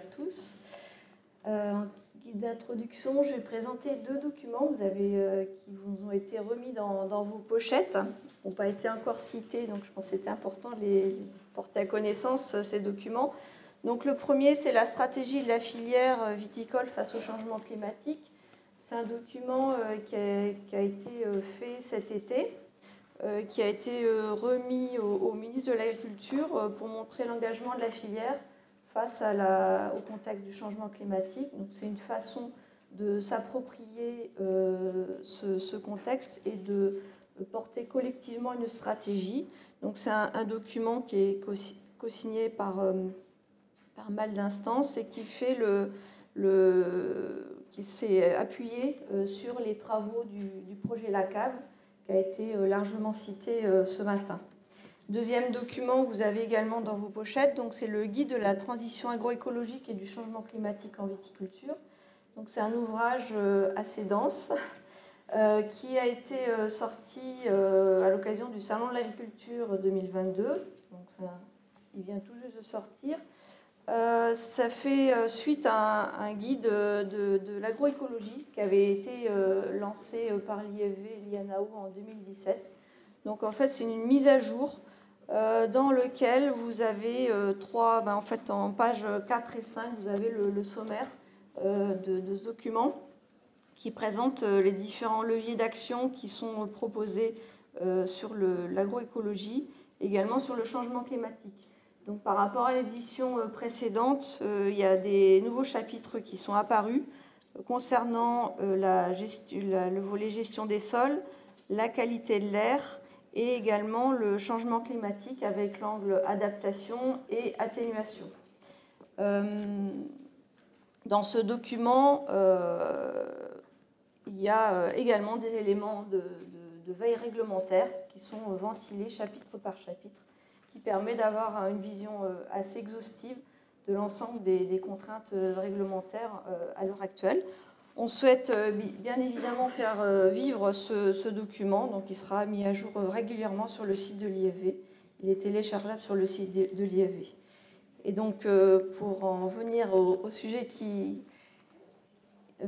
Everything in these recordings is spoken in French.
tous. En guide d'introduction, je vais présenter deux documents qui vous ont été remis dans vos pochettes. Ils n'ont pas été encore cités, donc je pense que c'était important de les porter à connaissance, ces documents. Donc le premier, c'est la stratégie de la filière viticole face au changement climatique. C'est un document qui a été fait cet été, qui a été remis au ministre de l'Agriculture pour montrer l'engagement de la filière face au contexte du changement climatique. Donc c'est une façon de s'approprier ce contexte et de porter collectivement une stratégie. Donc c'est un document qui est co-signé par mal d'instances et qui fait qui s'est appuyé sur les travaux du projet LACAV, qui a été largement cité ce matin. Deuxième document que vous avez également dans vos pochettes, donc c'est le guide de la transition agroécologique et du changement climatique en viticulture. Donc c'est un ouvrage assez dense qui a été sorti à l'occasion du Salon de l'agriculture 2022. Donc il vient tout juste de sortir. Ça fait suite à un guide de l'agroécologie qui avait été lancé par l'IFV et l'INAO en 2017. Donc en fait, c'est une mise à jour dans lequel vous avez en fait, en pages 4 et 5, vous avez le sommaire de ce document qui présente les différents leviers d'action qui sont proposés sur l'agroécologie, également sur le changement climatique. Donc, par rapport à l'édition précédente, il y a des nouveaux chapitres qui sont apparus concernant le volet gestion des sols, la qualité de l'air et également le changement climatique avec l'angle adaptation et atténuation. Dans ce document, il y a également des éléments de veille réglementaire qui sont ventilés chapitre par chapitre, qui permet d'avoir une vision assez exhaustive de l'ensemble des contraintes réglementaires à l'heure actuelle. On souhaite bien évidemment faire vivre ce document, donc il sera mis à jour régulièrement sur le site de l'IFV. Il est téléchargeable sur le site de l'IFV. Et donc, pour en venir au sujet que je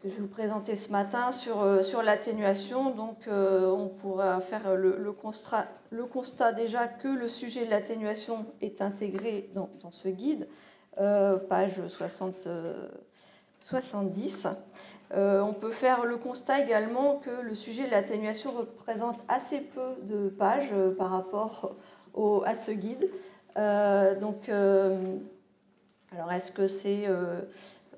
vais vous présenter ce matin sur l'atténuation, donc on pourra faire le constat déjà que le sujet de l'atténuation est intégré dans ce guide, page 70. On peut faire le constat également que le sujet de l'atténuation représente assez peu de pages par rapport à ce guide. Alors, est-ce que c'est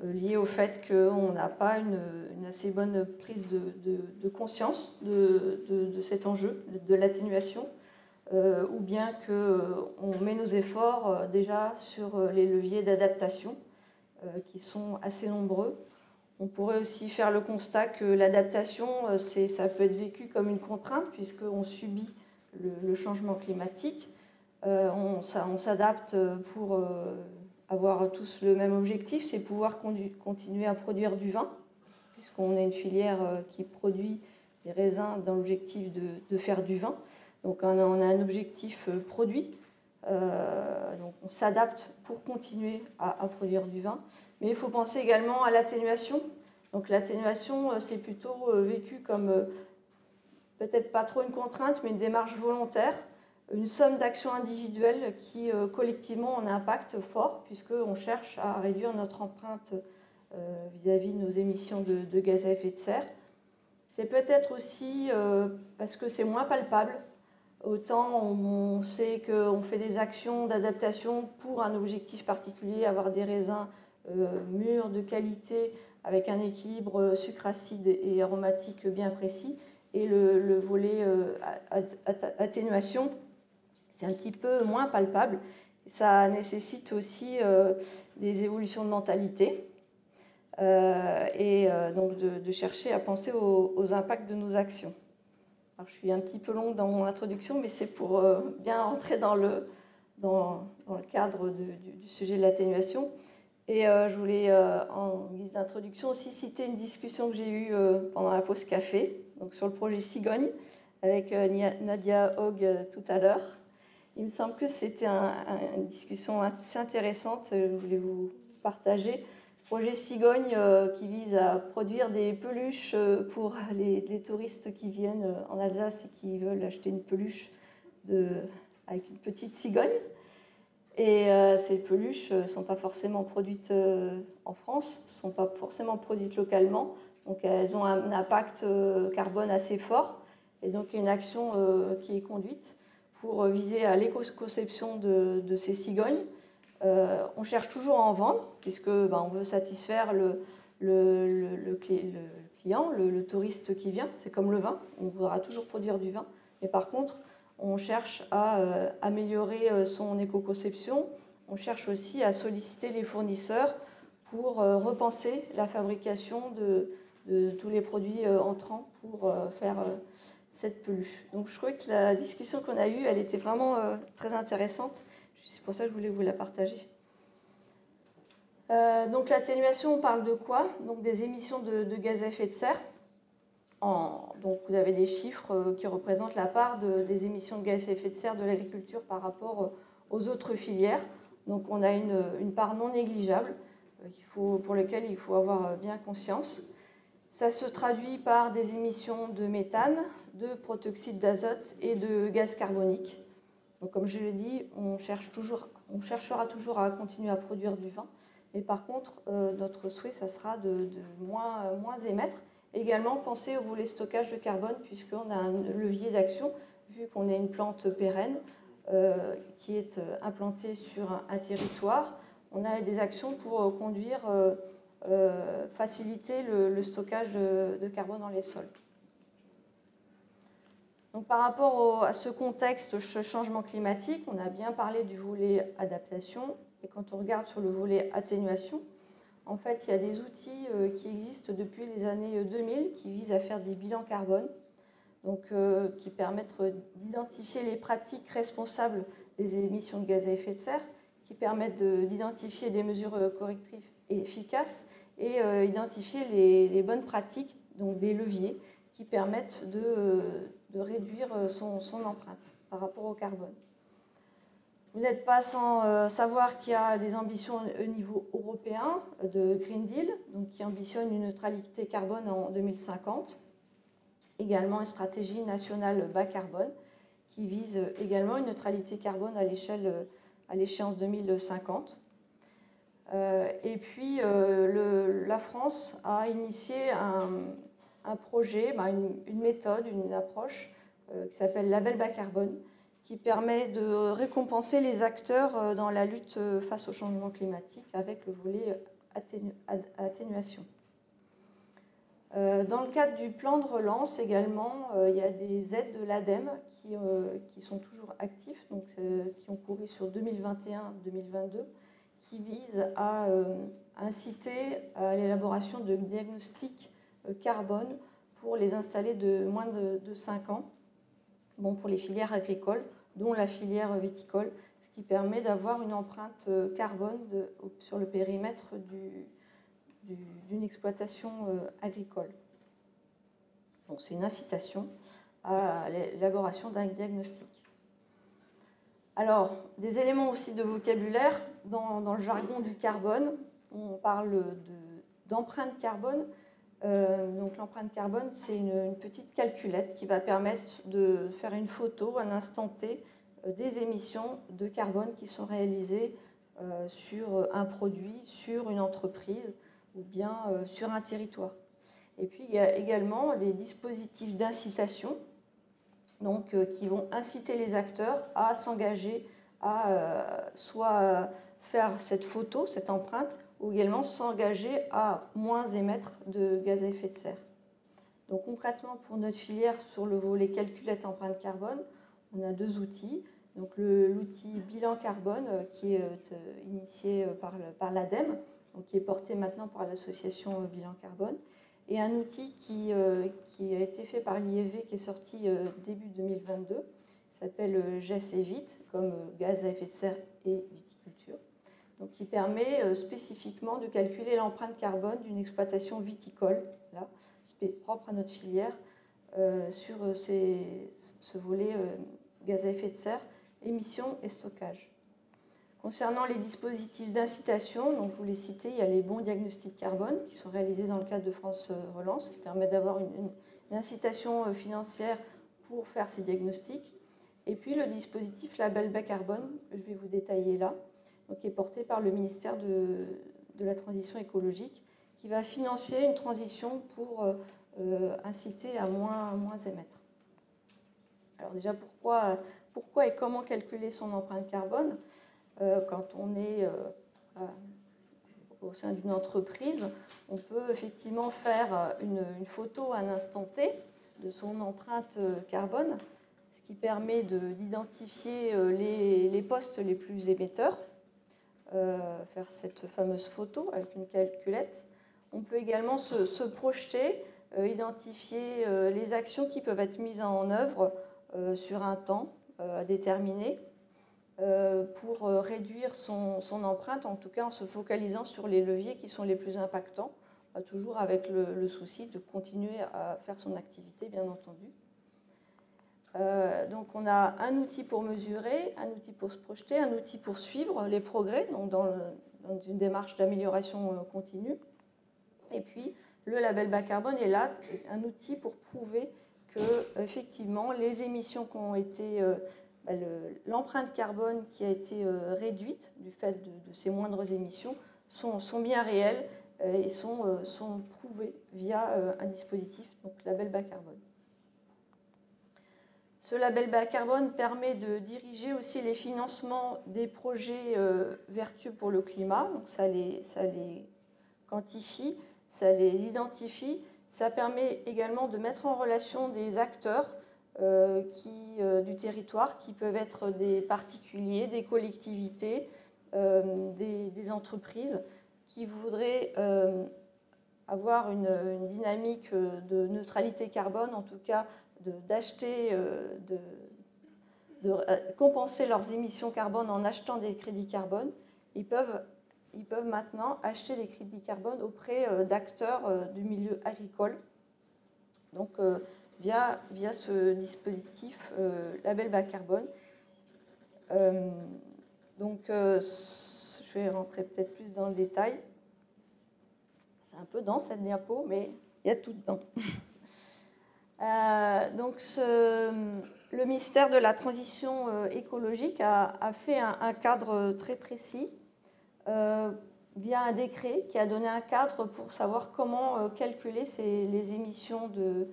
lié au fait qu'on n'a pas une assez bonne prise de conscience de cet enjeu, de l'atténuation, ou bien qu'on met nos efforts déjà sur les leviers d'adaptation qui sont assez nombreux. On pourrait aussi faire le constat que l'adaptation, ça peut être vécu comme une contrainte puisqu'on subit le changement climatique. On s'adapte pour avoir tous le même objectif, c'est pouvoir continuer à produire du vin, puisqu'on est une filière qui produit des raisins dans l'objectif de faire du vin. Donc on a un objectif produit, donc on s'adapte pour continuer à produire du vin. Mais il faut penser également à l'atténuation. Donc l'atténuation, c'est plutôt vécu comme peut-être pas trop une contrainte, mais une démarche volontaire, une somme d'actions individuelles qui, collectivement, ont un impact fort, puisqu'on cherche à réduire notre empreinte vis-à-vis de nos émissions de gaz à effet de serre. C'est peut-être aussi parce que c'est moins palpable. Autant on sait qu'on fait des actions d'adaptation pour un objectif particulier, avoir des raisins mûrs de qualité, avec un équilibre sucre-acide et aromatique bien précis. Et le volet atténuation, c'est un petit peu moins palpable. Ça nécessite aussi des évolutions de mentalité et donc de chercher à penser aux impacts de nos actions. Alors, je suis un petit peu longue dans mon introduction, mais c'est pour bien rentrer dans le cadre du sujet de l'atténuation. Et je voulais, en guise d'introduction, aussi citer une discussion que j'ai eue pendant la pause café, donc sur le projet Cigogne, avec Nadia Hogg tout à l'heure. Il me semble que c'était une discussion assez intéressante. Je voulais vous partager. Projet Cigogne qui vise à produire des peluches pour les touristes qui viennent en Alsace et qui veulent acheter une peluche avec une petite cigogne. Et ces peluches ne sont pas forcément produites en France, ne sont pas forcément produites localement. Donc elles ont un impact carbone assez fort. Et donc il y a une action qui est conduite pour viser à l'éco-conception de ces cigognes. On cherche toujours à en vendre, puisque on veut satisfaire le client, le touriste qui vient. C'est comme le vin, on voudra toujours produire du vin. Mais par contre, on cherche à améliorer son éco-conception. On cherche aussi à solliciter les fournisseurs pour repenser la fabrication de tous les produits entrants pour faire cette peluche. Donc je trouvais que la discussion qu'on a eue, elle était vraiment très intéressante. C'est pour ça que je voulais vous la partager. Donc l'atténuation, on parle de quoi? Donc des émissions de gaz à effet de serre. Donc vous avez des chiffres qui représentent la part des émissions de gaz à effet de serre de l'agriculture par rapport aux autres filières. Donc on a une part non négligeable pour laquelle il faut avoir bien conscience. Ça se traduit par des émissions de méthane, de protoxyde d'azote et de gaz carbonique. Donc comme je l'ai dit, on cherchera toujours à continuer à produire du vin. Mais par contre, notre souhait, ça sera de moins émettre. Également, penser au volet stockage de carbone, puisqu'on a un levier d'action, vu qu'on est une plante pérenne qui est implantée sur un territoire. On a des actions pour faciliter le stockage de carbone dans les sols. Donc, par rapport à ce contexte, ce changement climatique, on a bien parlé du volet adaptation. Et quand on regarde sur le volet atténuation, en fait, il y a des outils qui existent depuis les années 2000 qui visent à faire des bilans carbone, donc, qui permettent d'identifier les pratiques responsables des émissions de gaz à effet de serre, qui permettent d'identifier des mesures correctives efficaces et identifier les bonnes pratiques, donc des leviers qui permettent de réduire son empreinte par rapport au carbone. Vous n'êtes pas sans savoir qu'il y a des ambitions au niveau européen de Green Deal, donc qui ambitionne une neutralité carbone en 2050. Également une stratégie nationale bas carbone qui vise également une neutralité carbone à l'échéance 2050. Et puis la France a initié un projet, une méthode, une approche qui s'appelle Label bas carbone, qui permet de récompenser les acteurs dans la lutte face au changement climatique avec le volet atténuation. Dans le cadre du plan de relance également, il y a des aides de l'ADEME qui sont toujours actifs, donc, qui ont couru sur 2021-2022, qui visent à inciter à l'élaboration de diagnostics carbone pour les installés de moins de 5 ans, pour les filières agricoles, dont la filière viticole, ce qui permet d'avoir une empreinte carbone sur le périmètre d'une exploitation agricole. Donc c'est une incitation à l'élaboration d'un diagnostic. Alors, des éléments aussi de vocabulaire. Dans le jargon du carbone, on parle d'empreinte carbone. Donc l'empreinte carbone, c'est une petite calculette qui va permettre de faire une photo à un instant T des émissions de carbone qui sont réalisées sur un produit, sur une entreprise ou bien sur un territoire. Et puis il y a également des dispositifs d'incitation qui vont inciter les acteurs à s'engager à soit faire cette photo, cette empreinte, ou également s'engager à moins émettre de gaz à effet de serre. Donc concrètement, pour notre filière, sur le volet calculette empreinte carbone, on a 2 outils. Donc l'outil bilan carbone qui est initié par l'ADEME, qui est porté maintenant par l'association Bilan Carbone, et un outil qui a été fait par l'IEV, qui est sorti début 2022, qui s'appelle GES et VIT, comme gaz à effet de serre et viticulture, donc qui permet spécifiquement de calculer l'empreinte carbone d'une exploitation viticole, là, propre à notre filière, sur ce volet gaz à effet de serre, émissions et stockage. Concernant les dispositifs d'incitation, donc je vous l'ai cité, il y a les bons diagnostics carbone qui sont réalisés dans le cadre de France Relance, qui permettent d'avoir une incitation financière pour faire ces diagnostics. Et puis le dispositif label bas carbone, que je vais vous détailler là, donc, qui est porté par le ministère de la Transition écologique, qui va financer une transition pour inciter à moins émettre. Alors déjà, pourquoi et comment calculer son empreinte carbone quand on est au sein d'une entreprise? On peut effectivement faire une photo à un instant T de son empreinte carbone, ce qui permet d'identifier les postes les plus émetteurs, faire cette fameuse photo avec une calculette. On peut également se projeter, identifier les actions qui peuvent être mises en œuvre sur un temps à déterminer pour réduire son empreinte, en tout cas en se focalisant sur les leviers qui sont les plus impactants, toujours avec le souci de continuer à faire son activité, bien entendu. Donc on a un outil pour mesurer, un outil pour se projeter, un outil pour suivre les progrès, donc dans une démarche d'amélioration continue. Et puis le label bas carbone est là, un outil pour prouver que effectivement les émissions qui ont été l'empreinte carbone qui a été réduite du fait de ces moindres émissions sont bien réelles et sont prouvées via un dispositif, donc label bas carbone. Ce label bas carbone permet de diriger aussi les financements des projets vertueux pour le climat. Donc ça les quantifie, ça les identifie. Ça permet également de mettre en relation des acteurs du territoire qui peuvent être des particuliers, des collectivités, des entreprises qui voudraient avoir une dynamique de neutralité carbone, en tout cas d'acheter, de compenser leurs émissions carbone en achetant des crédits carbone. Ils peuvent maintenant acheter des crédits carbone auprès d'acteurs du milieu agricole. Donc, via ce dispositif label bas carbone. Je vais rentrer peut-être plus dans le détail. C'est un peu dense cette diapo, mais il y a tout dedans. Le ministère de la Transition écologique a fait un cadre très précis via un décret qui a donné un cadre pour savoir comment calculer les émissions de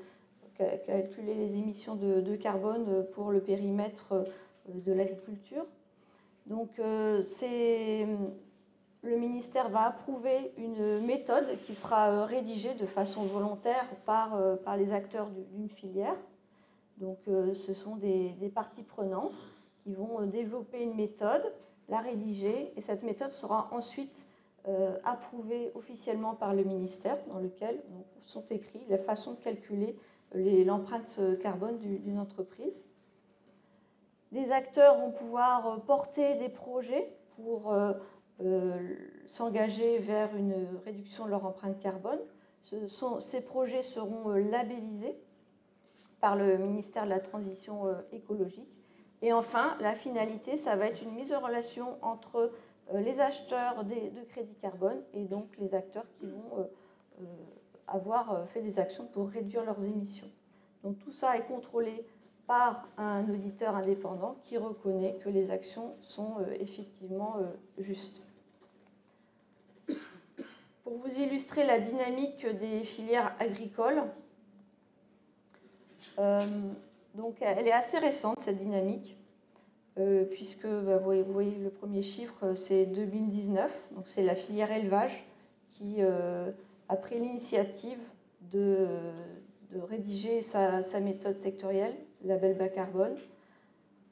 carbone pour le périmètre de l'agriculture. Donc, le ministère va approuver une méthode qui sera rédigée de façon volontaire par les acteurs d'une filière. Donc, ce sont des parties prenantes qui vont développer une méthode, la rédiger, et cette méthode sera ensuite approuvée officiellement par le ministère, dans lequel sont écrits la façon de calculer l'empreinte carbone d'une entreprise. Les acteurs vont pouvoir porter des projets pour s'engager vers une réduction de leur empreinte carbone. Ces projets seront labellisés par le ministère de la Transition écologique. Et enfin, la finalité, ça va être une mise en relation entre les acheteurs de crédits carbone et donc les acteurs qui vont avoir fait des actions pour réduire leurs émissions. Donc tout ça est contrôlé par un auditeur indépendant qui reconnaît que les actions sont effectivement justes. Pour vous illustrer la dynamique des filières agricoles, donc elle est assez récente cette dynamique, puisque vous voyez le premier chiffre, c'est 2019, donc c'est la filière élevage qui a pris l'initiative de rédiger sa méthode sectorielle, label bas carbone.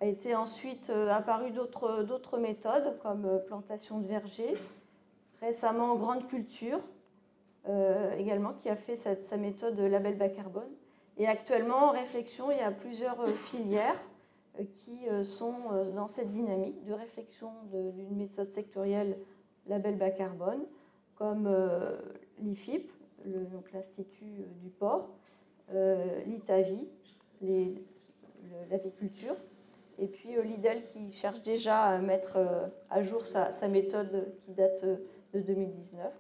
A été ensuite apparu d'autres méthodes comme plantation de vergers, récemment grande culture également qui a fait sa méthode label bas carbone. Et actuellement en réflexion, il y a plusieurs filières qui sont dans cette dynamique de réflexion d'une méthode sectorielle label bas carbone, comme l'IFIP, donc l'Institut du Porc, l'ITAVI, l'aviculture, Et puis l'IDEL qui cherche déjà à mettre à jour sa méthode qui date de 2019.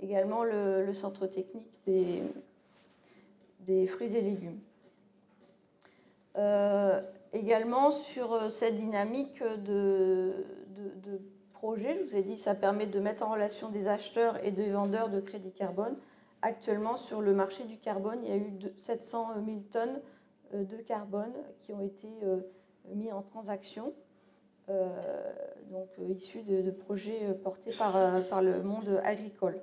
Également le centre technique des fruits et légumes. Également sur cette dynamique de projet, je vous ai dit, ça permet de mettre en relation des acheteurs et des vendeurs de crédit carbone. Actuellement, sur le marché du carbone, il y a eu 700 000 tonnes de carbone qui ont été mis en transaction, donc issus de projets portés par le monde agricole.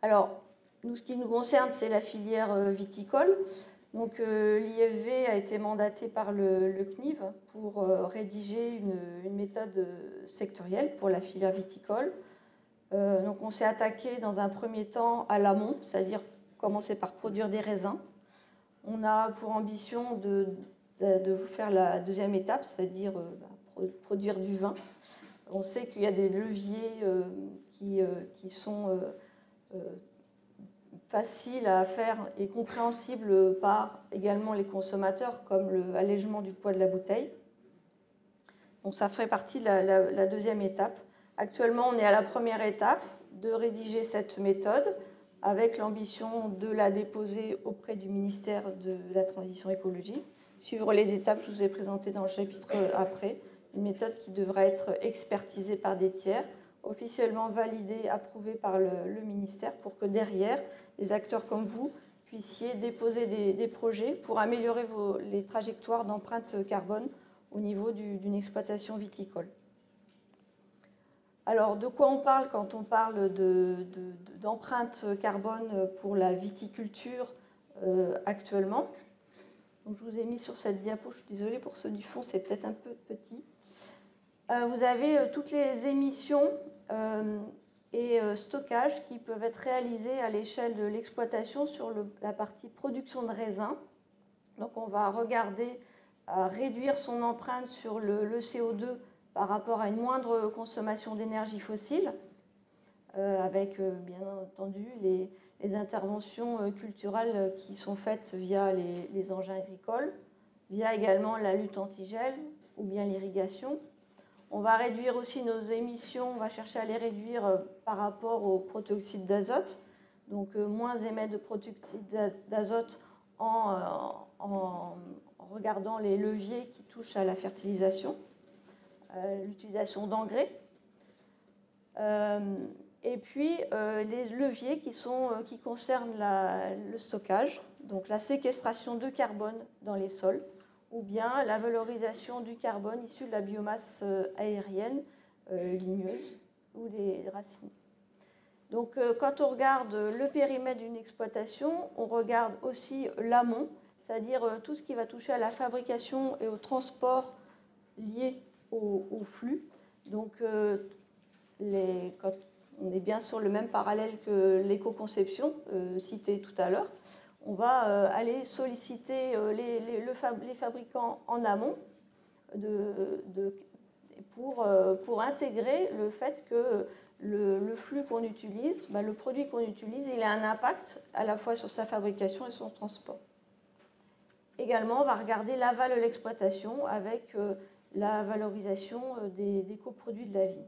Alors, nous, ce qui nous concerne, c'est la filière viticole. Donc, l'IFV a été mandaté par le CNIV pour rédiger une méthode sectorielle pour la filière viticole. Donc, on s'est attaqué dans un premier temps à l'amont, c'est-à-dire commencer par produire des raisins. On a pour ambition de vous faire la deuxième étape, c'est-à-dire produire du vin. On sait qu'il y a des leviers qui sont faciles à faire et compréhensibles par également les consommateurs, comme l'allègement du poids de la bouteille. Donc ça fait partie de la deuxième étape. Actuellement, on est à la première étape de rédiger cette méthode avec l'ambition de la déposer auprès du ministère de la Transition écologique, suivre les étapes que je vous ai présentées dans le chapitre après, une méthode qui devra être expertisée par des tiers, officiellement validée, approuvée par le ministère, pour que derrière, des acteurs comme vous puissiez déposer des projets pour améliorer les trajectoires d'empreinte carbone au niveau d'une exploitation viticole. Alors, de quoi on parle quand on parle d'empreinte carbone pour la viticulture actuellement? Donc, je vous ai mis sur cette diapo, je suis désolée pour ceux du fond, c'est peut-être un peu petit. Vous avez toutes les émissions et stockage qui peuvent être réalisés à l'échelle de l'exploitation sur la partie production de raisins. Donc, on va regarder à réduire son empreinte sur le CO2 par rapport à une moindre consommation d'énergie fossile, avec bien entendu les interventions culturelles qui sont faites via les engins agricoles, via également la lutte anti-gel ou bien l'irrigation. On va réduire aussi nos émissions, on va chercher à les réduire par rapport au protoxyde d'azote, donc moins émettre de protoxyde d'azote en regardant les leviers qui touchent à la fertilisation. L'utilisation d'engrais, et puis les leviers qui concernent le stockage, donc la séquestration de carbone dans les sols, ou bien la valorisation du carbone issu de la biomasse aérienne, ligneuse, ou des racines. Donc quand on regarde le périmètre d'une exploitation, on regarde aussi l'amont, c'est-à-dire tout ce qui va toucher à la fabrication et au transport lié au flux. Donc, quand on est bien sur le même parallèle que l'éco-conception citée tout à l'heure, on va aller solliciter les fabricants en amont pour intégrer le fait que le flux qu'on utilise, le produit qu'on utilise, il a un impact à la fois sur sa fabrication et son transport. Également, on va regarder l'aval de l'exploitation avec la valorisation des coproduits de la vigne.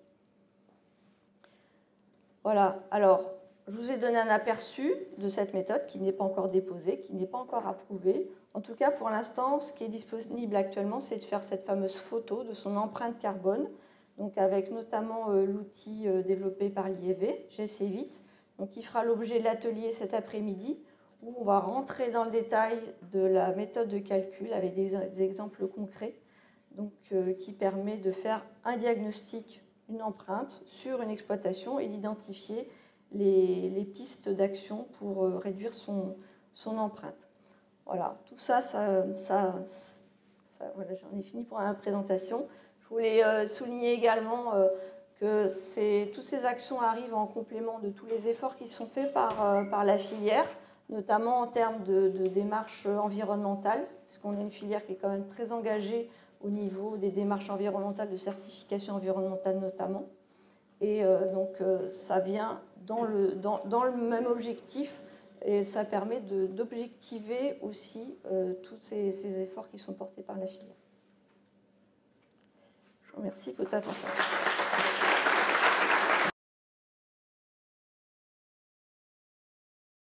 Voilà, alors je vous ai donné un aperçu de cette méthode qui n'est pas encore déposée, qui n'est pas encore approuvée. En tout cas, pour l'instant, ce qui est disponible actuellement, c'est de faire cette fameuse photo de son empreinte carbone, donc avec notamment l'outil développé par l'IFV, GC8, donc qui fera l'objet de l'atelier cet après-midi, où on va rentrer dans le détail de la méthode de calcul avec des exemples concrets, donc, qui permet de faire un diagnostic, une empreinte sur une exploitation et d'identifier les pistes d'action pour réduire son empreinte. Voilà, tout ça, voilà, j'en ai fini pour la présentation. Je voulais souligner également que toutes ces actions arrivent en complément de tous les efforts qui sont faits par la filière, notamment en termes de démarches environnementales, puisqu'on a une filière qui est quand même très engagée au niveau des démarches environnementales, de certification environnementale notamment. Et donc ça vient dans le même objectif et ça permet d'objectiver aussi tous ces efforts qui sont portés par la filière. Je vous remercie de votre attention.